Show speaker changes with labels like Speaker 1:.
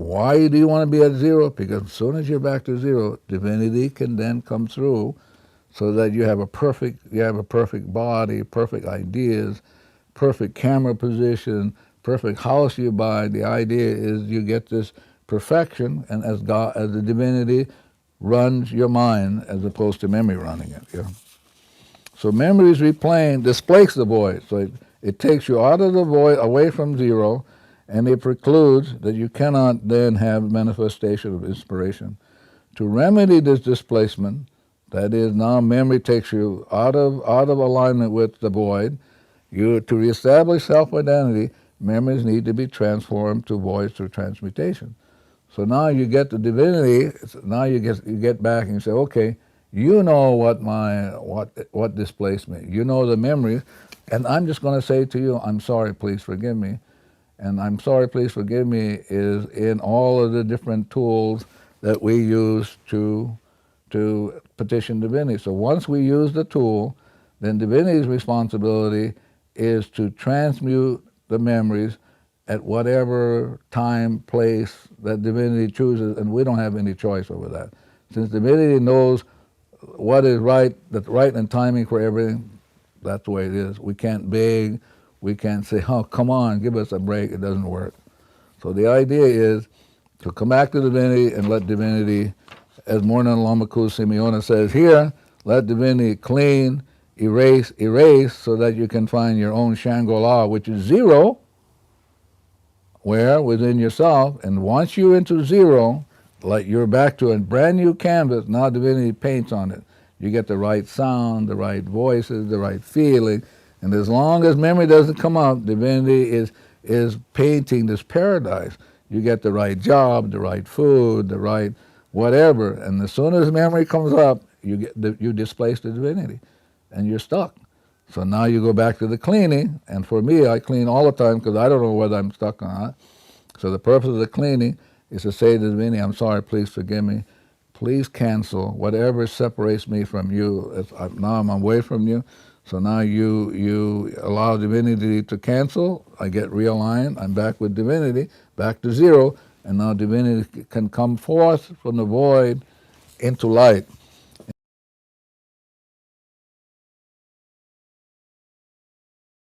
Speaker 1: Why do you want to be at zero? Because as soon as you're back to zero, divinity can then come through, so that you have a perfect body, perfect ideas, perfect camera position, perfect house you buy. The idea is you get this perfection, and as the divinity runs your mind as opposed to memory running it. Yeah. So memory is replaying, displaces the void. So it takes you out of the void, away from zero, and it precludes that you cannot then have manifestation of inspiration. To remedy this displacement, that is, now memory takes you out of alignment with the void. To reestablish self-identity, memories need to be transformed to voids through transmutation. So now you get the divinity. Now you get back and you say, okay, you know what displaced me. You know the memories, and I'm just going to say to you, I'm sorry, please forgive me. And I'm sorry, please forgive me is in all of the different tools that we use to petition divinity. So once we use the tool, then divinity's responsibility is to transmute the memories at whatever time, place that divinity chooses, and we don't have any choice over that. Since divinity knows what is right, that's right and timing for everything, that's the way it is. We can't beg, we can't say, oh, come on, give us a break. It doesn't work. So the idea is to come back to divinity and let divinity, as Morna Lamaku Simeona says here, let divinity clean, erase, so that you can find your own Shangri-La, which is zero, where within yourself. And once you're into zero, like you're back to a brand new canvas, now divinity paints on it. You get the right sound, the right voices, the right feeling, and as long as memory doesn't come up, divinity is painting this paradise. You get the right job, the right food, the right whatever, and as soon as memory comes up, you displace the divinity, and you're stuck. So now you go back to the cleaning, and for me, I clean all the time because I don't know whether I'm stuck or not. So the purpose of the cleaning is to say to divinity, I'm sorry, please forgive me. Please cancel whatever separates me from you. Now I'm away from you. So now you allow divinity to cancel. I get realigned. I'm back with divinity, back to zero. And now divinity can come forth from the void into light.